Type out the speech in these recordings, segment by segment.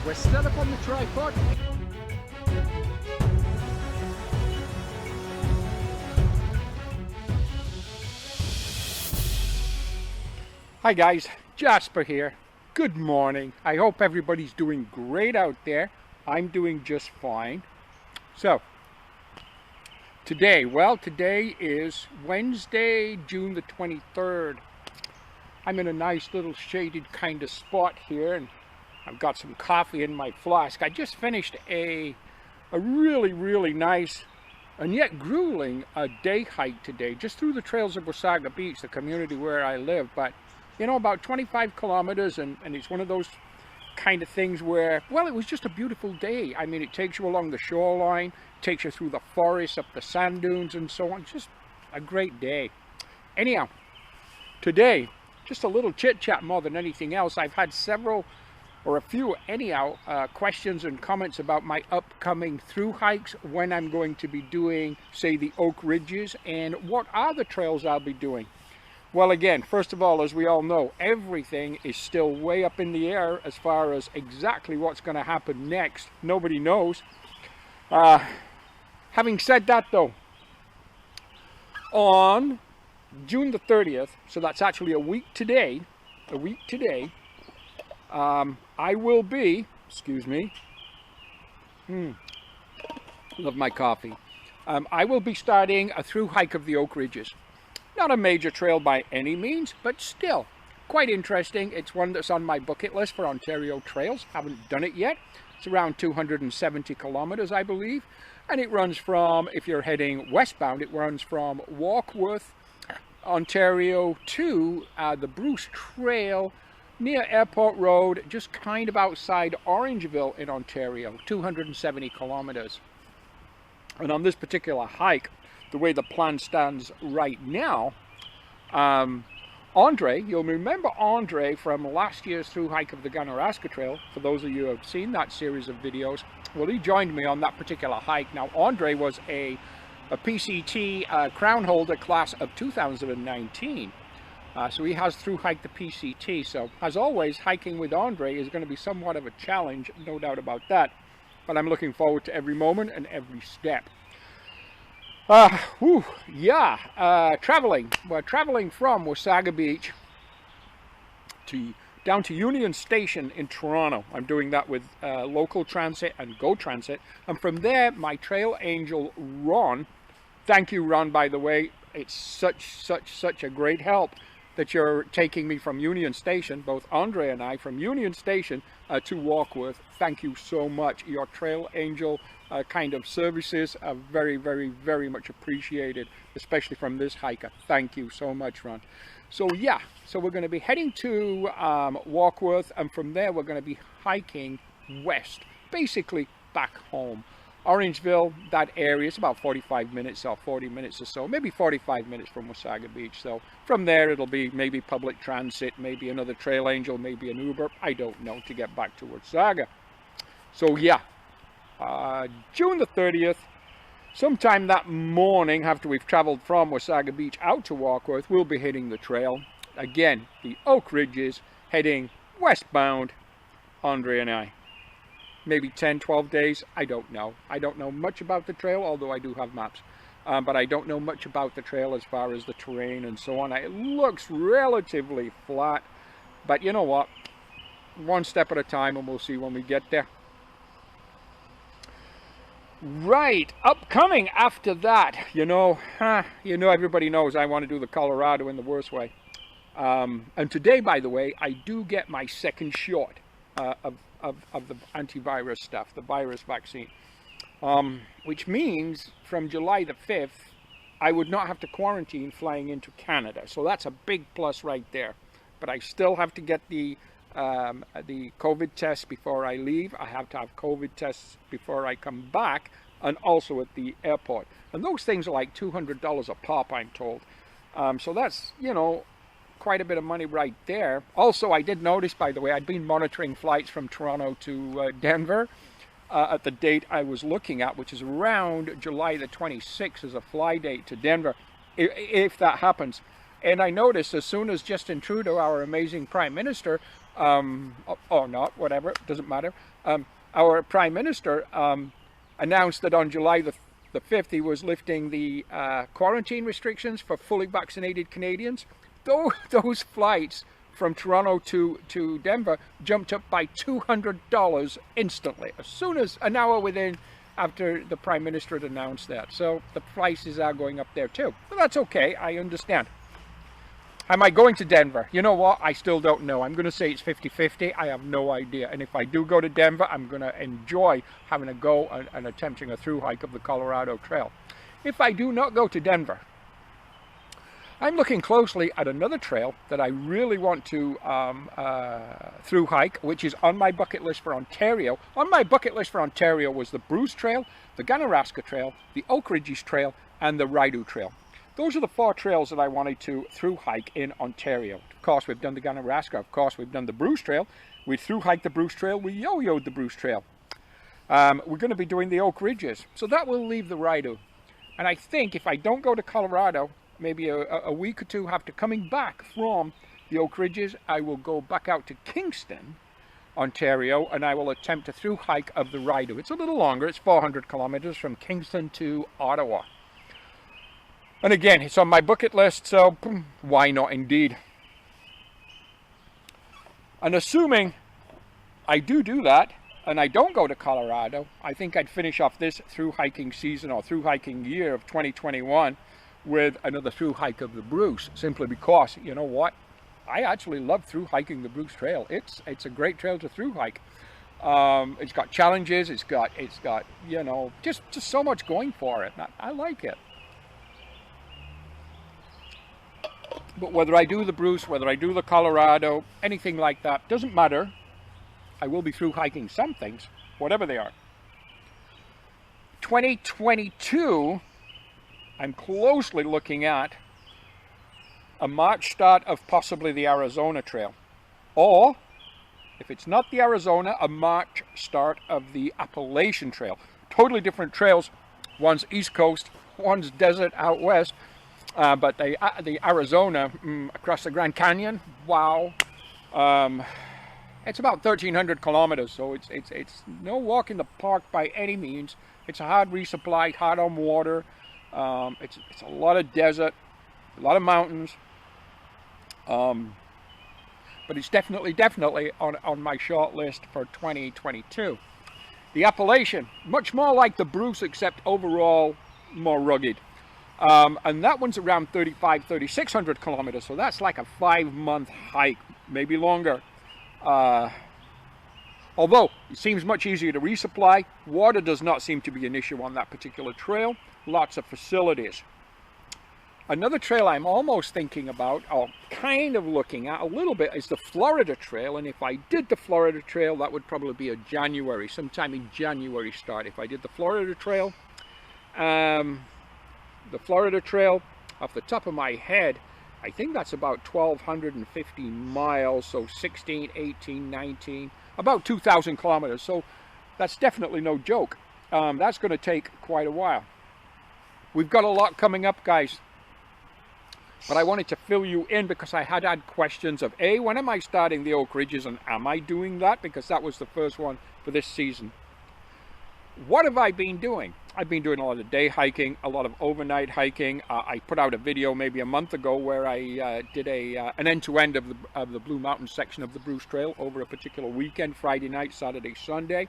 We're still up on the tripod. Hi guys, Jasper here. Good morning. I hope everybody's doing great out there. I'm doing just fine. So, today is Wednesday, June the 23rd. I'm in a nice little shaded kind of spot here, and I've got some coffee in my flask. I just finished a really nice and yet grueling day hike today, just through the trails of Wasaga Beach, the community where I live. But you know, about 25 kilometers, and it's one of those kind of things where, well, it was just a beautiful day. I mean, it takes you along the shoreline, takes you through the forest, up the sand dunes and so on. Just a great day. Anyhow, today, just a little chit chat more than anything else. I've had several, or a few anyhow, questions and comments about my upcoming through hikes, when I'm going to be doing, say, the Oak Ridges, and what are the trails I'll be doing. Well, again, first of all, as we all know, everything is still way up in the air as far as exactly what's going to happen next. Nobody knows. Having said that, though, on June the 30th, so that's actually a week today, I will be, excuse me, love my coffee. I will be starting a through hike of the Oak Ridges. Not a major trail by any means, but still quite interesting. It's one that's on my bucket list for Ontario trails. Haven't done it yet. It's around 270 kilometers, I believe. And it runs from, if you're heading westbound, it runs from Warkworth, Ontario to the Bruce Trail near Airport Road, just kind of outside Orangeville in Ontario, 270 kilometers. And on this particular hike, the way the plan stands right now, Andre, you'll remember Andre from last year's through hike of the Ganaraska Trail. For those of you who have seen that series of videos, well, he joined me on that particular hike. Now, Andre was a PCT crown holder class of 2019. So he has through hiked the PCT. So as always, hiking with Andre is going to be somewhat of a challenge, no doubt about that. But I'm looking forward to every moment and every step. Traveling. We're traveling from Wasaga Beach down to Union Station in Toronto. I'm doing that with local transit and Go Transit. And from there, my trail angel, Ron, thank you, Ron, by the way. It's such a great help that you're taking me from Union Station, both Andre and I, from Union Station to Warkworth. Thank you so much. Your trail angel kind of services are very much appreciated, especially from this hiker. Thank you so much, Ron. So yeah, so we're going to be heading to Warkworth, and from there we're going to be hiking west, basically back home. Orangeville, that area, it's about 45 minutes or 40 minutes or so, maybe 45 minutes from Wasaga Beach. So from there it'll be maybe public transit, maybe another trail angel, maybe an Uber, I don't know, to get back to Wasaga. So yeah, June the 30th, sometime that morning after we've traveled from Wasaga Beach out to Warkworth, we'll be hitting the trail. Again, the Oak Ridges, heading westbound, Andre and I. Maybe 10, 12 days, I don't know. I don't know much about the trail, although I do have maps. But I don't know much about the trail as far as the terrain and so on. It looks relatively flat, but you know what? One step at a time, and we'll see when we get there. Right, upcoming after that, you know, everybody knows I want to do the Colorado in the worst way. And today, by the way, I do get my second shot of the antivirus stuff, the virus vaccine, which means from July the 5th, I would not have to quarantine flying into Canada. So that's a big plus right there. But I still have to get the COVID test before I leave. I have to have COVID tests before I come back, and also at the airport. And those things are like $200 a pop, I'm told. So that's, you know, quite a bit of money right there. Also, I did notice, by the way, I'd been monitoring flights from Toronto to Denver at the date I was looking at, which is around July the 26th as a fly date to Denver, if that happens. And I noticed as soon as Justin Trudeau, our amazing Prime Minister, or not, whatever, it doesn't matter. Our Prime Minister announced that on July the 5th he was lifting the quarantine restrictions for fully vaccinated Canadians. Those flights from Toronto to Denver jumped up by $200 instantly, as soon as an hour within after the Prime Minister had announced that. So the prices are going up there too. But that's okay, I understand. Am I going to Denver? You know what? I still don't know. I'm going to say it's 50-50. I have no idea. And if I do go to Denver, I'm going to enjoy having a go and attempting a through hike of the Colorado Trail. If I do not go to Denver, I'm looking closely at another trail that I really want to through hike, which is on my bucket list for Ontario. On my bucket list for Ontario was the Bruce Trail, the Ganaraska Trail, the Oak Ridges Trail, and the Rideau Trail. Those are the 4 trails that I wanted to through hike in Ontario. Of course, we've done the Ganaraska. Of course, we've done the Bruce Trail. We through hiked the Bruce Trail. We yo-yoed the Bruce Trail. We're going to be doing the Oak Ridges. So that will leave the Rideau. And I think if I don't go to Colorado, maybe a week or two after coming back from the Oak Ridges, I will go back out to Kingston, Ontario, and I will attempt a through hike of the Rideau. It's a little longer. It's 400 kilometers from Kingston to Ottawa. And again, it's on my bucket list, so why not indeed? And assuming I do that, and I don't go to Colorado, I think I'd finish off this through hiking season or through hiking year of 2021 with another through hike of the Bruce, simply because, you know what? I actually love through hiking the Bruce Trail. It's a great trail to through hike. It's got challenges, it's got you know, just so much going for it. I like it. But whether I do the Bruce, whether I do the Colorado, anything like that, doesn't matter. I will be through hiking some things, whatever they are. 2022, I'm closely looking at a March start of possibly the Arizona Trail. Or, if it's not the Arizona, a March start of the Appalachian Trail. Totally different trails. One's East Coast, one's desert out west. But the Arizona across the Grand Canyon, wow, it's about 1,300 kilometers, so it's no walk in the park by any means. It's a hard resupply, hard on water. It's a lot of desert, a lot of mountains. But it's definitely on my short list for 2022. The Appalachian, much more like the Bruce, except overall more rugged. And that one's around 3,600 kilometers, so that's like a 5-month hike, maybe longer. Although it seems much easier to resupply, water does not seem to be an issue on that particular trail. Lots of facilities. Another trail I'm almost thinking about, or kind of looking at a little bit, is the Florida Trail. And if I did the Florida Trail, that would probably be sometime in January start. If I did the Florida Trail, off the top of my head, I think that's about 1,250 miles, so 16, 18, 19, about 2,000 kilometers. So that's definitely no joke. That's going to take quite a while. We've got a lot coming up, guys. But I wanted to fill you in because I had questions of, A, when am I starting the Oak Ridges, and am I doing that? Because that was the first one for this season. What have I been doing? I've been doing a lot of day hiking, a lot of overnight hiking. I put out a video maybe a month ago where I did an end-to-end of the Blue Mountain section of the Bruce Trail over a particular weekend, Friday night, Saturday, Sunday.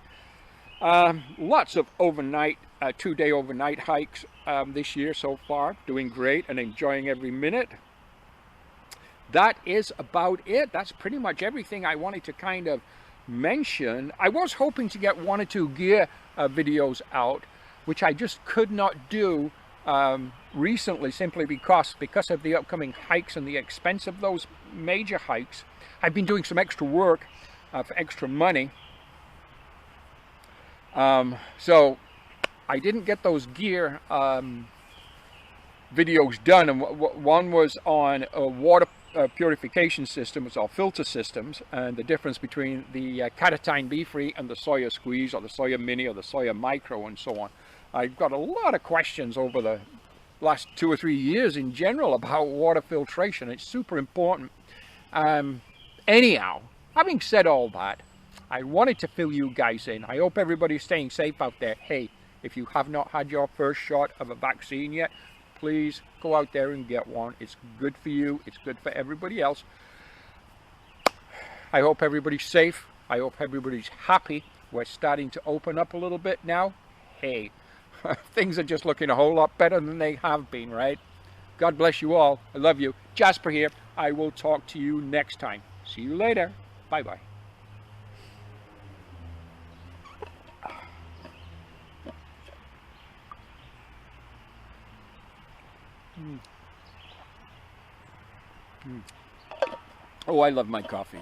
Lots of overnight, 2-day overnight hikes this year so far. Doing great and enjoying every minute. That is about it. That's pretty much everything I wanted to kind of mention. I was hoping to get 1 or 2 gear videos out, which I just could not do recently, simply because of the upcoming hikes and the expense of those major hikes. I've been doing some extra work for extra money. So I didn't get those gear videos done, and one was on a water purification systems or filter systems, and the difference between the Catatine Be-Free and the Sawyer Squeeze or the Sawyer Mini or the Sawyer Micro and so on. I've got a lot of questions over the last 2 or 3 years in general about water filtration. It's super important. Anyhow, having said all that, I wanted to fill you guys in. I hope everybody's staying safe out there. Hey, if you have not had your first shot of a vaccine yet, please go out there and get one. It's good for you. It's good for everybody else. I hope everybody's safe. I hope everybody's happy. We're starting to open up a little bit now. Hey, things are just looking a whole lot better than they have been, right? God bless you all. I love you. Jasper here. I will talk to you next time. See you later. Bye-bye. Oh, I love my coffee.